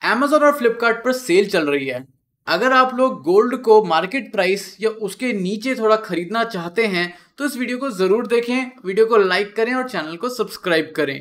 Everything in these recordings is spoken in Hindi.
Amazon और फ्लिपकार्ट पर सेल चल रही है। अगर आप लोग गोल्ड को मार्केट प्राइस या उसके नीचे थोड़ा खरीदना चाहते हैं तो इस वीडियो को जरूर देखें, वीडियो को लाइक करें और चैनल को सब्सक्राइब करें।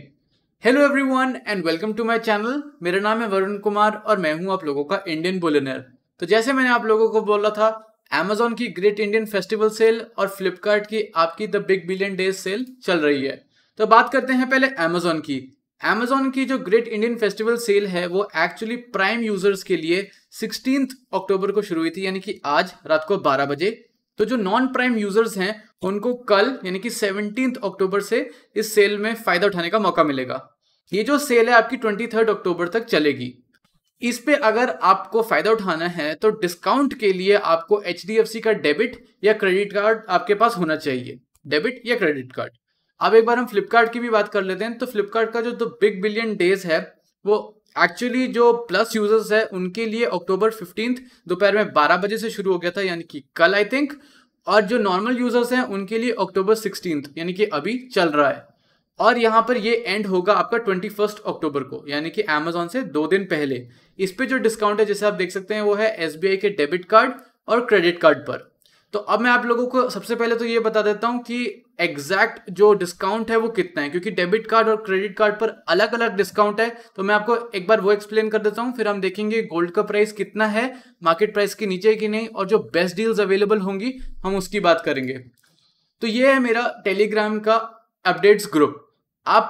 Hello everyone and welcome to my channel. मेरा नाम है वरुण कुमार और मैं हूं आप लोगों का इंडियन बुलियनर। तो जैसे मैंने आप लोगों को बोला था, Amazon की ग्रेट इंडियन फेस्टिवल सेल और फ्लिपकार्ट की आपकी the big billion days cell चल रही है। तो बात करते हैं पहले Amazon की। Amazon की जो ग्रेट इंडियन फेस्टिवल सेल है वो एक्चुअली प्राइम यूजर्स के लिए 16 अक्टूबर को शुरू हुई थी, यानी कि आज रात को 12 बजे। तो जो नॉन प्राइम यूजर्स हैं उनको कल यानी कि 17 अक्टूबर से इस सेल में फायदा उठाने का मौका मिलेगा। ये जो सेल है आपकी 23 अक्टूबर तक चलेगी। इस पे अगर आपको फायदा उठाना है तो डिस्काउंट के लिए आपको HDFC का डेबिट या क्रेडिट कार्ड आपके पास होना चाहिए। डेबिट या क्रेडिट कार्ड। अब एक बार हम फ्लिपकार्ट की भी बात कर लेते हैं। तो फ्लिपकार्ट का जो बिग बिलियन डेज है वो एक्चुअली जो प्लस यूजर्स है उनके लिए अक्टूबर 15 दोपहर में 12 बजे से शुरू हो गया था, यानी कि कल आई थिंक। और जो नॉर्मल यूजर्स हैं उनके लिए अक्टूबर 16 यानी कि अभी चल रहा है। और यहाँ पर ये एंड होगा आपका 21 अक्टूबर को, यानी कि Amazon से 2 दिन पहले। इस पे जो डिस्काउंट है जैसे आप देख सकते हैं वो है SBI के डेबिट कार्ड और क्रेडिट कार्ड पर। तो अब मैं आप लोगों को सबसे पहले तो ये बता देता हूँ कि एग्जैक्ट जो डिस्काउंट है वो कितना है, क्योंकि डेबिट कार्ड और क्रेडिट कार्ड पर अलग अलग डिस्काउंट है। तो मैं आपको एक बार वो एक्सप्लेन कर देता हूँ, फिर हम देखेंगे गोल्ड का प्राइस कितना है, मार्केट प्राइस के नीचे कि नहीं, और जो बेस्ट डील्स अवेलेबल होंगी हम उसकी बात करेंगे। तो ये है मेरा टेलीग्राम का अपडेट्स ग्रुप।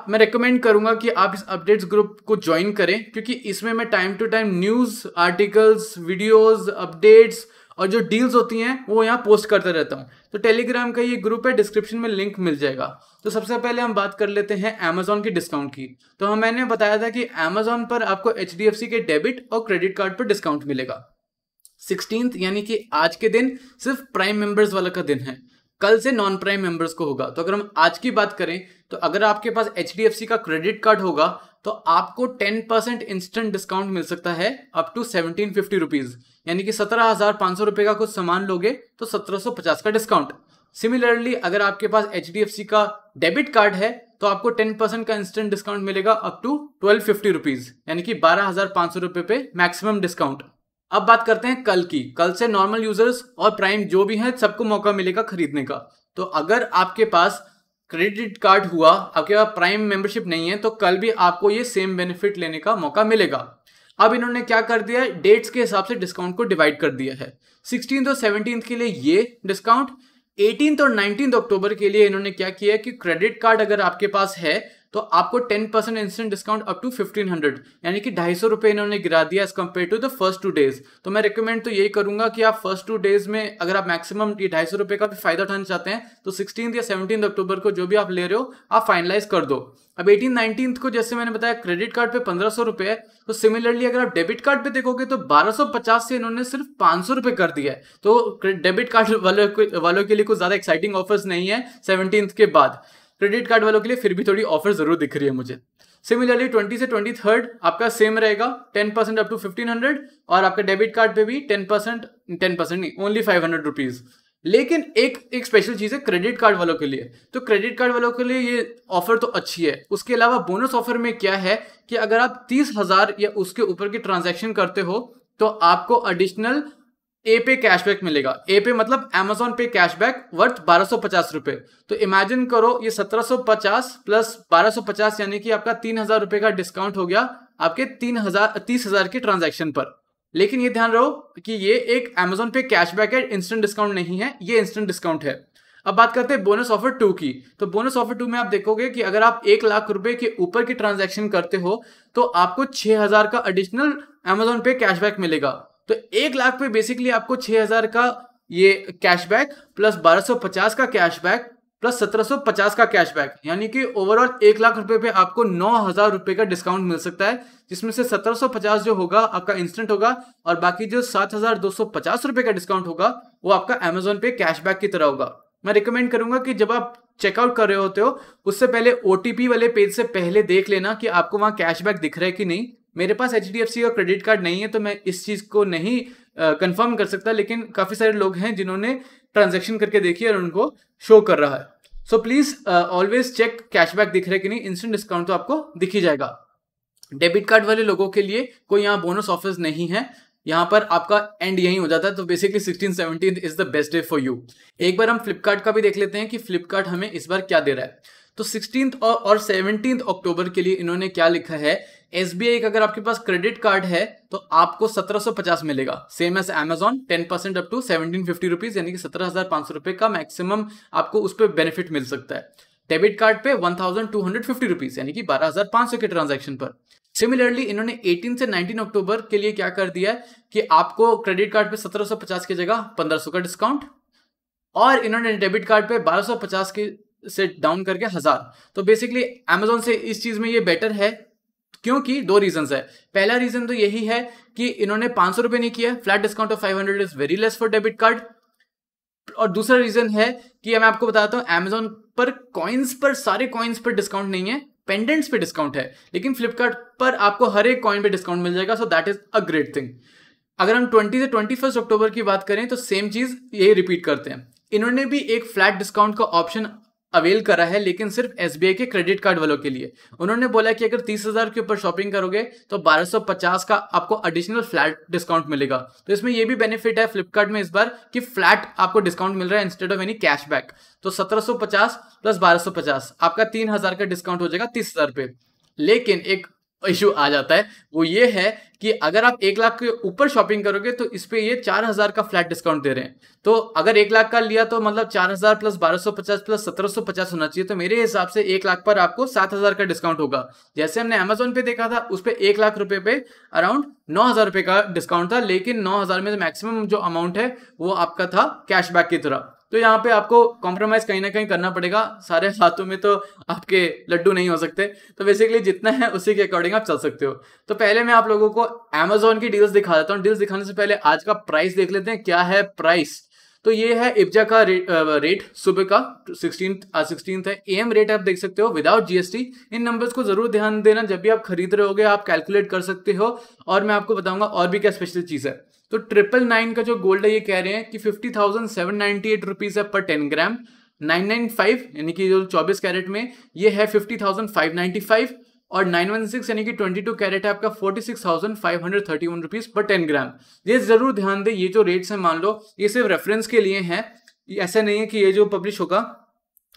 मैं रेकमेंड करूंगा कि आप इस अपडेट्स ग्रुप को ज्वाइन करें, क्योंकि इसमें मैं time to time news, articles, videos, updates और जो डील्स होती हैं वो यहाँ पोस्ट करता रहता हूँ। तो टेलीग्राम का ये ग्रुप है, डिस्क्रिप्शन में लिंक मिल जाएगा। तो सबसे पहले हम बात कर लेते हैं Amazon की डिस्काउंट की। तो मैंने बताया था कि Amazon पर आपको HDFC के डेबिट और क्रेडिट कार्ड पर डिस्काउंट मिलेगा। 16 यानी कि आज के दिन सिर्फ प्राइम मेंबर्स वाला का दिन है, कल से नॉन प्राइम मेंबर्स को होगा। तो अगर हम आज की बात करें तो अगर आपके पास HDFC का क्रेडिट कार्ड होगा तो आपको 10% इंस्टेंट डिस्काउंट मिल सकता है अप टू 1750 रुपीज, यानी कि 17,500 रुपए का कुछ सामान लोगे तो 1750 का डिस्काउंट। सिमिलरली अगर आपके पास HDFC का डेबिट कार्ड है तो आपको 10% का इंस्टेंट डिस्काउंट मिलेगा अप टू 1250 रुपीज, यानी कि 12,500 रुपए पे मैक्सिमम डिस्काउंट। अब बात करते हैं कल की। कल से नॉर्मल यूजर्स और प्राइम जो भी हैं सबको मौका मिलेगा खरीदने का। तो अगर आपके पास क्रेडिट कार्ड हुआ, आपके पास प्राइम मेंबरशिप नहीं है, तो कल भी आपको ये सेम बेनिफिट लेने का मौका मिलेगा। अब इन्होंने क्या कर दिया है, डेट्स के हिसाब से डिस्काउंट को डिवाइड कर दिया है। 16 और 17 के लिए ये डिस्काउंट, 18 और 19 अक्टूबर के लिए इन्होंने क्या किया है कि क्रेडिट कार्ड अगर आपके पास है तो आपको 10% इंस्टेंट डिस्काउंट अप टू 1500, यानी कि 250 रुपए इन्होंने गिरा दिया as compare to the first 2 days. तो मैं रिकमेंड तो यही करूंगा कि आप फर्स्ट 2 डेज में अगर आप मैक्सिमम ये 250 रुपए का भी फायदा उठाना चाहते हैं तो 16 या 17 अक्टूबर को जो भी आप ले रहे हो आप फाइनलाइज कर दो। अब 18-19 को जैसे मैंने बताया क्रेडिट कार्ड पे 1500 रुपए है, तो सिमिलरली अगर आप डेबिट कार्ड पे देखोगे तो 1250 से इन्होंने सिर्फ 500 रुपए कर दिया है। तो डेबिट कार्ड वालों के लिए कुछ ज्यादा एक्साइटिंग ऑफर्स नहीं है 17 के बाद। क्रेडिट कार्ड वालों के लिए फिर भी थोड़ी ऑफर जरूर दिख रही है मुझे। सिमिलरली 20 से 23 आपका सेम रहेगा, 10% अप टू 1500, और आपका डेबिट कार्ड पे भी 10% नहीं, ओनली 500 रुपीज। लेकिन एक स्पेशल चीज है क्रेडिट कार्ड वालों के लिए। तो क्रेडिट कार्ड वालों के लिए ये ऑफर तो अच्छी है। उसके अलावा बोनस ऑफर में क्या है कि अगर आप 30,000 या उसके ऊपर की ट्रांजैक्शन करते हो तो आपको एडिशनल ए पे कैशबैक मिलेगा। ए पे मतलब Amazon पे कैशबैक वर्थ 1250 रुपए। तो इमेजिन करो ये 1750 प्लस 1250 यानी कि आपका 3,000 रुपए का डिस्काउंट हो गया आपके 30,000 के ट्रांजैक्शन पर। लेकिन ये ध्यान रहो कि ये एक Amazon पे कैशबैक है, इंस्टेंट डिस्काउंट नहीं है, ये इंस्टेंट डिस्काउंट है। अब बात करते हैं बोनस ऑफर 2 की। तो बोनस ऑफर 2 में आप देखोगे कि अगर आप 1 लाख रुपए के ऊपर की ट्रांजैक्शन करते हो तो आपको 6,000 का एडिशनल Amazon पे कैशबैक मिलेगा। तो 1 लाख पे बेसिकली आपको 6,000 का ये कैशबैक प्लस 1250 का कैशबैक प्लस 1750 का कैशबैक, यानी कि ओवरऑल 1 लाख रुपए पे आपको 9,000 रुपए का डिस्काउंट मिल सकता है, जिसमें से 1750 जो होगा आपका इंस्टेंट होगा और बाकी जो 7,250 रुपए का डिस्काउंट होगा वो आपका Amazon पे कैशबैक की तरह होगा। मैं रिकमेंड करूंगा कि जब आप चेकआउट कर रहे होते हो उससे पहले OTP वाले पेज से पहले देख लेना कि आपको वहां कैशबैक दिख रहा है कि नहीं। मेरे पास HDFC का क्रेडिट कार्ड नहीं है तो मैं इस चीज को नहीं कंफर्म कर सकता, लेकिन काफी सारे लोग हैं जिन्होंने ट्रांजैक्शन करके देखी और उनको शो कर रहा है। So please always check cashback दिख रहा है कि नहीं, इंस्टेंट डिस्काउंट तो आपको दिख ही जाएगा। डेबिट कार्ड वाले लोगों के लिए कोई यहाँ बोनस ऑफर्स नहीं है, यहाँ पर आपका एंड यही हो जाता है। तो basically 16-17 is the best day for you. एक बार हम फ्लिपकार्ट का भी देख लेते हैं कि फ्लिपकार्ट हमें इस बार क्या दे रहा है। तो 16 और 17 अक्टूबर के लिए इन्होंने क्या लिखा है, SBI का अगर आपके पास क्रेडिट कार्ड है तो आपको 1750 मिलेगा, same as Amazon, 10% up to 1750 rupees, यानी कि 17,500 रुपए का मैक्सिमम आपको उस पर बेनिफिट मिल सकता है। डेबिट कार्ड पे 1250 रुपीज, यानी कि 12,500 के ट्रांजैक्शन पर। सिमिलरली इन्होंने 18 से 19 अक्टूबर के लिए क्या कर दिया है कि आपको क्रेडिट कार्ड पे 1750 की जगह 1500 का डिस्काउंट, और इन्होंने डेबिट कार्ड पे 1250 के से डाउन करके 1000। तो बेसिकली Amazon से इस चीज में ये बेटर है, क्योंकि दो रीजंस है। पहला रीजन तो यही है कि इन्होंने 500 रुपए नहीं किया, flat discount of 500 is very less for debit card. और दूसरा रीजन है कि मैं आपको बताता हूं, Amazon पर कॉइन्स पर, सारे कॉइन्स पर डिस्काउंट नहीं है, पेंडेंट्स पे डिस्काउंट है, लेकिन फ्लिपकार्ट पर आपको हर एक कॉइन पे डिस्काउंट मिल जाएगा। So that is a great thing. अगर हम 20 से 21 अक्टूबर की बात करें तो सेम चीज यही रिपीट करते हैं। इन्होंने भी एक फ्लैट डिस्काउंट का ऑप्शन अवेल करा है, लेकिन सिर्फ SBI के क्रेडिट कार्ड वालों के लिए। उन्होंने बोला कि अगर 30,000 के ऊपर शॉपिंग करोगे तो 1250 का आपको एडिशनल फ्लैट डिस्काउंट मिलेगा। तो इसमें यह भी बेनिफिट है फ्लिपकार्ट में इस बार कि फ्लैट आपको डिस्काउंट मिल रहा है इंस्टेड ऑफ एनी कैशबैक। तो 1750 प्लस 1250 आपका 3,000 का डिस्काउंट हो जाएगा 30,000 पे। लेकिन एक इशू आ जाता है, वो ये है कि अगर आप 1 लाख के ऊपर शॉपिंग करोगे तो इस पे ये 4,000 का फ्लैट डिस्काउंट दे रहे हैं। तो अगर 1 लाख का लिया तो मतलब 4,000 प्लस 1250 प्लस 1750 होना चाहिए। तो मेरे हिसाब से 1 लाख पर आपको 7,000 का डिस्काउंट होगा। जैसे हमने Amazon पे देखा था, उस पे 1 लाख रुपए पे अराउंड 9,000 रुपए का डिस्काउंट था, लेकिन 9,000 में मैक्सिमम जो अमाउंट है वो आपका था कैशबैक की तरह। तो यहाँ पे आपको कॉम्प्रोमाइज कहीं ना कहीं करना पड़ेगा, सारे हाथों में तो आपके लड्डू नहीं हो सकते। तो बेसिकली जितना है उसी के अकॉर्डिंग आप चल सकते हो। तो पहले मैं आप लोगों को Amazon की डील्स दिखा देता हूँ। डील्स दिखाने से पहले आज का प्राइस देख लेते हैं, क्या है प्राइस। तो ये है इब्जा का रेट सुबह का 16th है। AM रेट आप देख सकते हो विदाउट GST। इन नंबर्स को जरूर ध्यान देना, जब भी आप खरीद रहे होगे आप कैलकुलेट कर सकते हो। और मैं आपको बताऊंगा और भी क्या स्पेशल चीज है। तो 999 का जो गोल्ड है ये कह रहे हैं कि 50,798 रुपीज है पर 10 ग्राम। 995 यानी कि जो 24 कैरेट में ये है 50,595, और 916 यानी कि 22 कैरेट है आपका 46,531 रुपीज पर 10 ग्राम। ये जरूर ध्यान दें, ये जो रेट्स हैं मान लो ये सिर्फ रेफरेंस के लिए हैं, ऐसा नहीं है कि ये जो पब्लिश होगा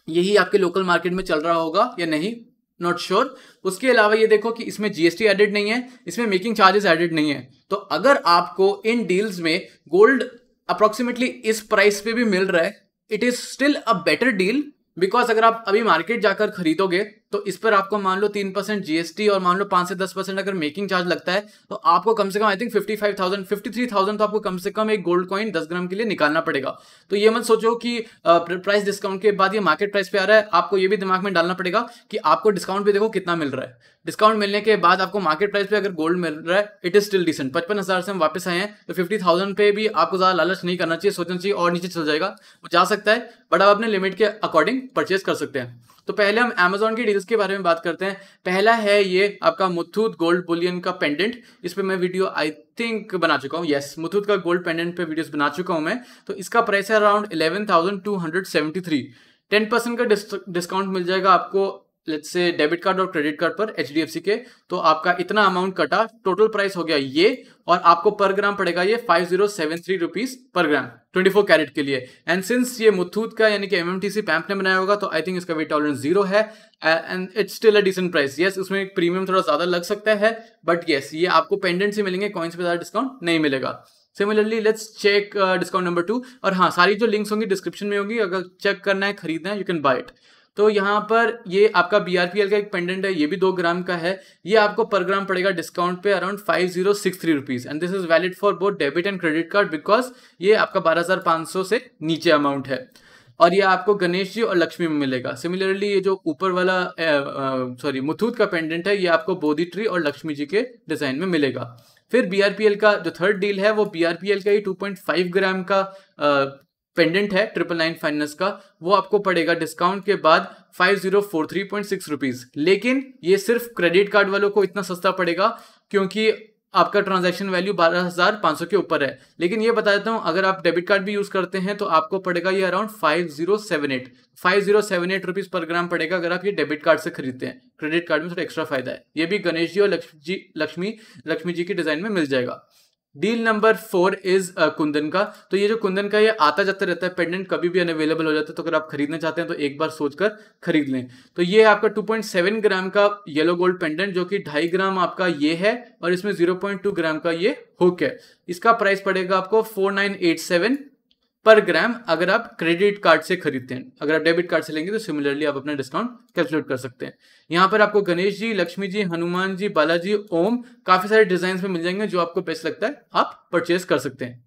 यही आपके लोकल मार्केट में चल रहा होगा या नहीं, नॉट श्योर। उसके अलावा ये देखो कि इसमें GST एडेड नहीं है, इसमें मेकिंग चार्जेस एडेड नहीं है। तो अगर आपको इन डील्स में गोल्ड अप्रोक्सीमेटली इस प्राइस पे भी मिल रहा है, it is still a better deal. Because अगर आप अभी मार्केट जाकर खरीदोगे तो इस पर आपको मान लो 3% GST और मान लो 5 से 10% अगर मेकिंग चार्ज लगता है तो आपको कम से कम आई थिंक 53,000 तो आपको कम से कम एक गोल्ड कॉइन 10 ग्राम के लिए निकालना पड़ेगा। तो ये मत सोचो कि प्राइस डिस्काउंट के बाद ये मार्केट प्राइस पे आ रहा है। आपको ये भी दिमाग में डालना पड़ेगा कि आपको डिस्काउंट भी देखो कितना मिल रहा है। डिस्काउंट मिलने के बाद आपको मार्केट प्राइस पे अगर गोल्ड मिल रहा है इट इज स्टिल डिसेंट। 55,000 से हम वापस आए हैं तो 50,000 पे भी आपको ज्यादा लालच नहीं करना चाहिए, सोचना चाहिए और नीचे चल जाएगा, वो जा सकता है, बट आप अपने लिमिट के अकॉर्डिंग परचेज कर सकते हैं। तो पहले हम Amazon की डील्स के बारे में बात करते हैं। पहला है ये आपका मुथूट गोल्ड बुलियन का पेंडेंट। इस पे मैं वीडियो आई थिंक बना चुका हूँ, यस मुथूट का गोल्ड पेंडेंट पे वीडियोस बना चुका हूँ मैं। तो इसका प्राइस है अराउंड 11,273। 10% का डिस्काउंट मिल जाएगा आपको लेट्स से डेबिट कार्ड और क्रेडिट कार्ड पर HDFC के। तो आपका इतना अमाउंट कटा, टोटल प्राइस हो गया ये, और आपको पर ग्राम पड़ेगा ये 5073 रुपीज पर ग्राम 24 कैरेट के लिए। एंड सिंस ये मुथूट का यानी कि MMTC पैम्प ने बनाया होगा तो आई थिंक इसका वेट टॉलरेंस 0 है and it's still a decent price. Yes उसमें एक प्रीमियम थोड़ा ज्यादा लग सकता है, बट यस ये आपको पेंडेंट से मिलेंगे, कॉइन्स पे ज्यादा डिस्काउंट नहीं मिलेगा। Similarly let's check discount number 2। और हाँ, सारी जो लिंक्स होंगी डिस्क्रिप्शन में होगी, अगर चेक करना है खरीदना है यू कैन बाय इट। तो यहाँ पर ये आपका BRPL का एक पेंडेंट है, ये भी 2 ग्राम का है। ये आपको पर ग्राम पड़ेगा डिस्काउंट पे around 5063 rupees and this is valid for both debit and credit card because ये आपका 12,500 से नीचे अमाउंट है। और ये आपको गणेश जी और लक्ष्मी में मिलेगा। सिमिलरली ये जो ऊपर वाला मुथूट का पेंडेंट है ये आपको बोधि ट्री और लक्ष्मी जी के डिजाइन में मिलेगा। फिर BRPL का जो थर्ड डील है वो BRPL का ही 2.5 ग्राम का पेंडेंट है 999 फाइनेंस का, वो आपको पड़ेगा डिस्काउंट के बाद 5043.6 रुपीज। लेकिन ये सिर्फ क्रेडिट कार्ड वालों को इतना सस्ता पड़ेगा क्योंकि आपका ट्रांजैक्शन वैल्यू 12,500 के ऊपर है। लेकिन ये बता देता हूँ, अगर आप डेबिट कार्ड भी यूज करते हैं तो आपको पड़ेगा ये अराउंड 5078 रुपीज पर ग्राम पड़ेगा अगर आप ये डेबिट कार्ड से खरीदते हैं। क्रेडिट कार्ड में थोड़ा एक्स्ट्रा फायदा है। ये भी गणेश जी और लक्ष्मी जी की डिजाइन में मिल जाएगा। डील नंबर 4 इज कुंदन का। तो ये जो कुंदन का ये आता जाता रहता है, पेंडेंट कभी भी अनअवेलेबल हो जाता है, तो अगर आप खरीदना चाहते हैं तो एक बार सोचकर खरीद लें। तो ये आपका 2.7 ग्राम का येलो गोल्ड पेंडेंट, जो कि 2.5 ग्राम आपका ये है और इसमें 0.2 ग्राम का ये हुक है। इसका प्राइस पड़ेगा आपको 4987 पर ग्राम अगर आप क्रेडिट कार्ड से खरीदते हैं। अगर आप डेबिट कार्ड से लेंगे तो सिमिलरली आप अपना डिस्काउंट कैलकुलेट कर सकते हैं। यहाँ पर आपको गणेश जी, लक्ष्मी जी, हनुमान जी, बालाजी, ओम काफी सारे डिजाइन में मिल जाएंगे। जो आपको बेस्ट लगता है आप परचेज कर सकते हैं।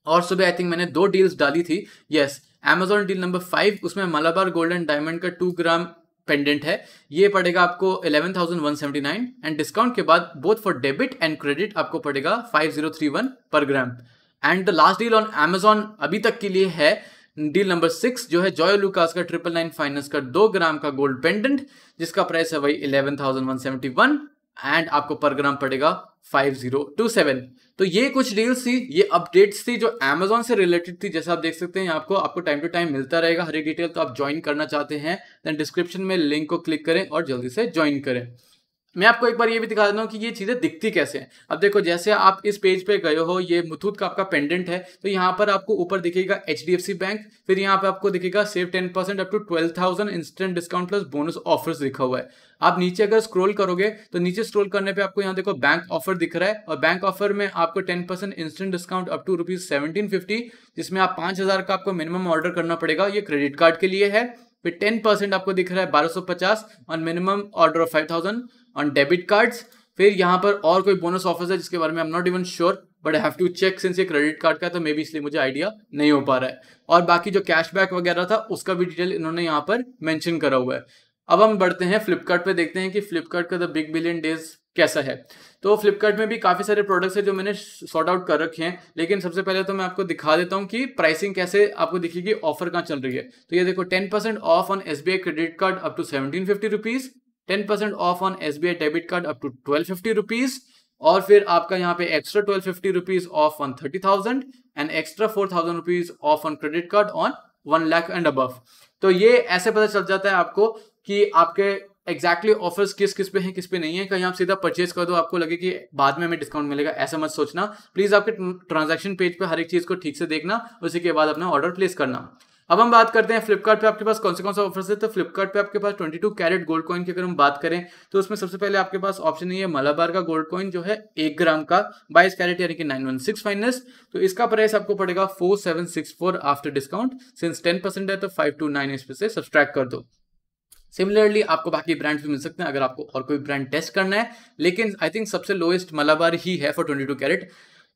और सुबह आई थिंक मैंने 2 डील्स डाली थी। यस, Amazon डील नंबर 5, उसमें मलाबार गोल्ड एंड डायमंड का 2 ग्राम पेंडेंट है। ये पड़ेगा आपको 11,179 एंड डिस्काउंट के बाद both for debit and credit आपको पड़ेगा 5031 पर gram. And the last deal on Amazon अभी तक के लिए है डील नंबर 6, जो है जॉय लुकास का 999 फाइनेंस का 2 ग्राम का गोल्ड पेंडेंट, जिसका प्राइस है वही 11,171 एंड आपको पर ग्राम पड़ेगा 5027। तो ये कुछ डील्स थी, ये अपडेट्स थी जो Amazon से रिलेटेड थी। जैसा आप देख सकते हैं आपको टाइम टू टाइम मिलता रहेगा हर एक डिटेल। तो आप ज्वाइन करना चाहते हैं देन डिस्क्रिप्शन में लिंक को क्लिक करें और जल्दी से ज्वाइन करें। मैं आपको एक बार ये भी दिखा देता हूँ कि ये चीजें दिखती कैसे हैं। अब देखो, जैसे आप इस पेज पे गए हो, ये मुथूट का आपका पेंडेंट है, तो यहाँ पर आपको ऊपर दिखेगा HDFC बैंक, फिर यहाँ पे आपको दिखेगा save 10% up to 12,000 instant discount plus bonus offers लिखा हुआ है। आप नीचे अगर स्क्रॉल करोगे तो नीचे स्क्रॉल करने पे आपको यहाँ देखो बैंक ऑफर दिख रहा है, और बैंक ऑफर में आपको 10% इंस्टेंट डिस्काउंट अप टू ₹1750, जिसमें आप 5,000 का आपको मिनिमम ऑर्डर करना पड़ेगा। ये क्रेडिट कार्ड के लिए है। फिर 10% आपको दिख रहा है 1250 on minimum order of 5,000 on debit cards. फिर यहाँ पर और कोई बोनस ऑफर्स है जिसके बारे में I am not even sure, but I have to check since ये क्रेडिट कार्ड का है, तो मे बी इसलिए मुझे आइडिया नहीं हो पा रहा है। और बाकी जो कैशबैक वगैरह था उसका भी डिटेल इन्होंने यहाँ पर मेंशन करा हुआ है। अब हम बढ़ते हैं फ्लिपकार्ट पे, देखते हैं कि फ्लिपकार्ट का द बिग बिलियन डेज कैसा है। तो फ्लिपकार्ट में भी काफी सारे प्रोडक्ट्स है जो मैंने सॉर्ट आउट कर रखे हैं, लेकिन सबसे पहले तो मैं आपको दिखा देता हूँ कि प्राइसिंग कैसे आपको दिखेगी, ऑफर कहाँ चल रही है। तो ये देखो, 10% off on SBI credit card up to 1750 rupees, 10% off on SBI debit card up to 1250 rupees, और फिर आपका यहाँ पे extra 1250 rupees off on 30,000 and extra 4,000 rupees off on credit card on 1 lakh and above. तो ये ऐसे पता चल जाता है आपको कि आपके एग्जैक्टली ऑफर्स किस किस पे हैं, किस पे नहीं है। कहीं आप सीधा परचेज कर दो, आपको लगे कि बाद में हमें डिस्काउंट मिलेगा, ऐसा मत सोचना। प्लीज आपके ट्रांजैक्शन पेज पे हर एक चीज को ठीक से देखना, उसी के बाद अपना ऑर्डर प्लेस करना। अब हम बात करते हैं फ्लिपकार्ट पे आपके पास कौन से ऑफर्स है। तो फ्लिपकार्ट पे आपके पास 22 कैरेट गोल्ड कॉइन की अगर हम बात करें तो उसमें सबसे पहले आपके पास ऑप्शन है मलाबार का गोल्ड कॉइन, जो है 1 ग्राम का 22 कैरेट यानी कि 916 फाइनेंस। तो इसका प्राइस आपको पड़ेगा 4764 आफ्टर डिस्काउंट। सिंस 10% है तो 529 इस पे से सब्सट्रैक्ट कर दो। सिमिलरली आपको बाकी ब्रांड्स भी मिल सकते हैं अगर आपको और कोई ब्रांड टेस्ट करना है, लेकिन आई थिंक सबसे लोएस्ट मलाबार ही है फॉर 22 कैरेट।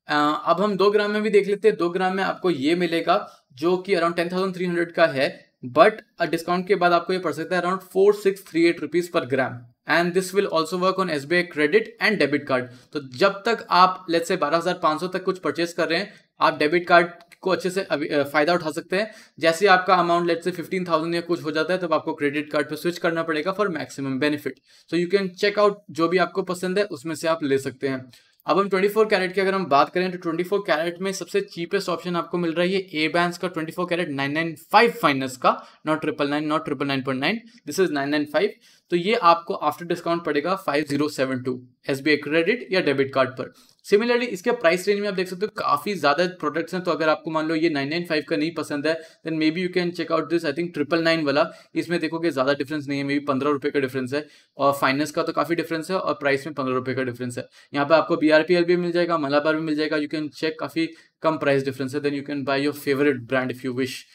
अब हम 2 ग्राम में भी देख लेते हैं। 2 ग्राम में आपको ये मिलेगा जो कि अराउंड 10,300 का है, बट डिस्काउंट के बाद आपको ये पड़ सकता है around 4638 rupees per gram. And this will also work on SBI credit and debit card. तो जब तक आप लेट्स से 12,500 तक कुछ परचेज कर रहे हैं, आप डेबिट कार्ड को अच्छे से फायदा उठा सकते हैं। जैसे आपका अमाउंट लेट्स से 15,000 या कुछ हो जाता है, तब आपको क्रेडिट कार्ड पे स्विच करना पड़ेगा for maximum benefit. So you can check out जो भी आपको पसंद है उसमें से आप ले सकते हैं। अब हम 24 कैरेट की अगर हम बात करें तो 24 कैरेट में सबसे चीपेस्ट ऑप्शन आपको मिल रहा है ये A-Banks का 24 कैरेट 995 फाइनेंस का, नॉट 999, नॉट 999.9, दिस इज 995। तो ये आपको आफ्टर डिस्काउंट पड़ेगा 5072 SBI क्रेडिट या डेबिट कार्ड पर। सिमिलरली इसके प्राइस रेंज में आप देख सकते हो काफी ज्यादा प्रोडक्ट्स हैं। तो अगर आपको मान लो ये 995 का नहीं पसंद है, then maybe you can check out this I think 999 वाला। इसमें देखोगे ज्यादा डिफरेंस नहीं है, मे बी 15 रुपए का डिफरेंस है, और फाइनेंस का तो काफी डिफरेंस है, और प्राइस में 15 रुपए का डिफरेंस है। यहाँ पे आपको BRPL भी मिल जाएगा, मलाबार भी मिल जाएगा, यू कैन चेक, काफी कम प्राइस डिफरेंस है। Then you can buy your favourite brand if you wish.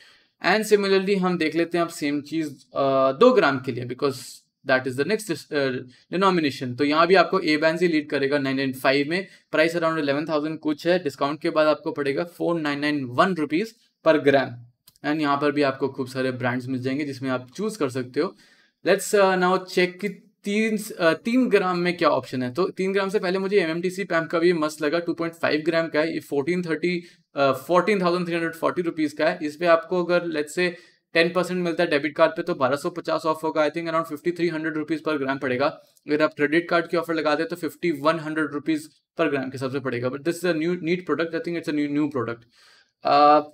And similarly हम देख लेते हैं अब सेम चीज 2 ग्राम के लिए, because that is the next denomination. तो यहाँ भी आपको A-Banks ही लीड करेगा 995 में, प्राइस अराउंड 11,000 कुछ है, डिस्काउंट के बाद आपको पड़ेगा 4991 रुपीज पर ग्राम। एंड यहाँ पर भी आपको खूब सारे ब्रांड्स मिल जाएंगे जिसमें आप चूज कर सकते हो। लेट्स नाउ चेक कि 3 ग्राम में क्या ऑप्शन है। तो 3 ग्राम से पहले मुझे MMTC पैम्प का भी मस्त लगा, 2.5 ग्राम का है, ये 14,340 रुपीज का है। इस पे आपको अगर लेट्स से 10% मिलता है डेबिट कार्ड पे, तो 1250 ऑफ होगा। आई थिंक अराउंड 5300 रुपीज़ पर ग्राम पड़ेगा। अगर आप क्रेडिट कार्ड की ऑफर लगा दे तो 5100 रुपीज़ पर ग्राम के हिसाब से पड़ेगा। But this is a new neat product, I think it's a new product.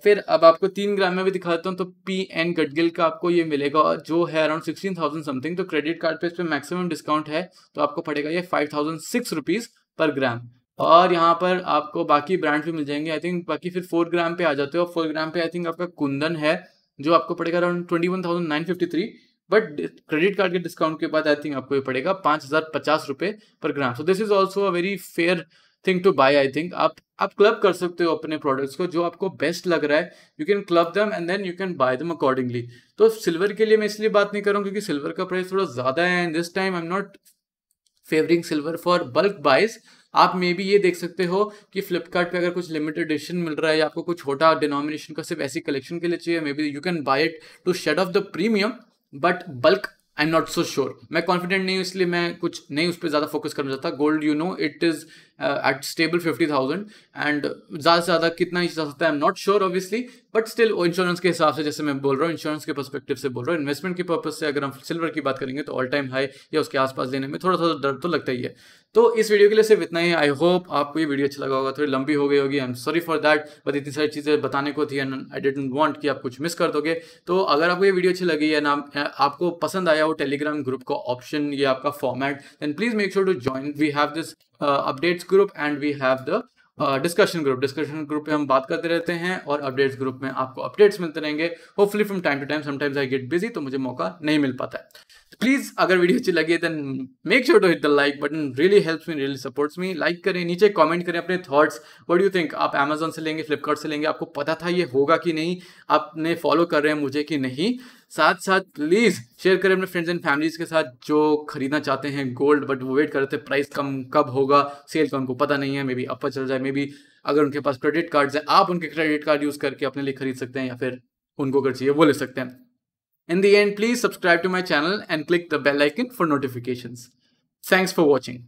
फिर अब आपको 3 ग्राम में भी दिखाता हूँ, तो PN गडगिल का आपको ये मिलेगा जो है अराउंड 16,000 समथिंग। तो क्रेडिट कार्ड पे इस पर मैक्सिमम डिस्काउंट है, तो आपको पड़ेगा ये 5006 रुपीज़ पर ग्राम। और यहाँ पर आपको बाकी ब्रांड भी मिल जाएंगे। आई थिंक बाकी फिर 4 ग्राम पे आ जाते हो। 4 ग्राम पे आई थिंक आपका कुंदन है जो आपको पड़ेगा अराउंड 21,953, बट क्रेडिट कार्ड के डिस्काउंट के बाद आई थिंक आपको ये पड़ेगा 5,050 रुपये पर gram. So this is also a very fair thing to buy. I think आप क्लब कर सकते हो अपने प्रोडक्ट्स को, जो आपको बेस्ट लग रहा है you can club them and then you can buy them accordingly. तो सिल्वर के लिए मैं इसलिए बात नहीं कर रहा हूँ क्योंकि सिल्वर का प्राइस थोड़ा ज़्यादा है and this time I am not favouring silver for bulk buys. आप मे बी ये देख सकते हो कि फ्लिपकार्ट पे अगर कुछ लिमिटेड एडिशन मिल रहा है या आपको कुछ छोटा डिनोमिनेशन का सिर्फ ऐसी कलेक्शन के लिए चाहिए, maybe you can buy it to shade of the premium, but bulk I am not so sure. मैं कॉन्फिडेंट नहीं हूँ, इसलिए मैं कुछ नहीं उस पर ज़्यादा फोकस करना चाहता। Gold you know it is at stable 50,000 and ज़्यादा से ज़्यादा कितना ही जा सकता है I am not sure obviously, but still insurance के हिसाब से जैसे मैं बोल रहा हूँ, इंश्योरेंस के पर्सपेक्टिव से बोल रहा हूँ, इन्वेस्टमेंट के पर्पज से अगर हम सिल्वर की बात करेंगे तो ऑल टाइम हाई या उसके आसपास लेने में थोड़ा थोड़ा डर तो लगता ही है। तो इस वीडियो के लिए सिर्फ इतना ही। आई होप आपको ये वीडियो अच्छा लगा होगा। थोड़ी लंबी हो गई होगी, I am sorry for that, but इतनी सारी चीज़ें बताने को थी एंड आई डिडंट वांट कि आप कुछ मिस कर दोगे। तो अगर आपको ये वीडियो अच्छी लगी है ना, आपको पसंद आया वो टेलीग्राम ग्रुप का ऑप्शन, ये आपका format, then please make sure to join. We have this updates group and we have the discussion group पे हम बात करते रहते हैं और अपडेट्स ग्रुप में आपको अपडेट्स मिलते रहेंगे। Hopefully from time to time, sometimes I get busy तो मुझे मौका नहीं मिल पाता है। प्लीज अगर वीडियो अच्छी लगी then make sure to hit the like button, really helps me, really supports me. Like करें, नीचे कमेंट करें अपने thoughts, what do you think, आप अमेजोन से लेंगे, फ्लिपकार्ट से लेंगे, आपको पता था ये होगा कि नहीं, आपने फॉलो कर रहे हैं मुझे कि नहीं। साथ साथ प्लीज शेयर करें अपने फ्रेंड्स एंड फैमिलीज के साथ जो खरीदना चाहते हैं गोल्ड, बट वो वेट कर रहे थे प्राइस कम कब होगा, सेल का उनको पता नहीं है, मे बी अपर चल जाए, मे बी अगर उनके पास क्रेडिट कार्ड्स है आप उनके क्रेडिट कार्ड यूज करके अपने लिए खरीद सकते हैं, या फिर उनको अगर चाहिए वो ले सकते हैं। In the end, please subscribe to my channel and click the bell icon for notifications. Thanks for watching.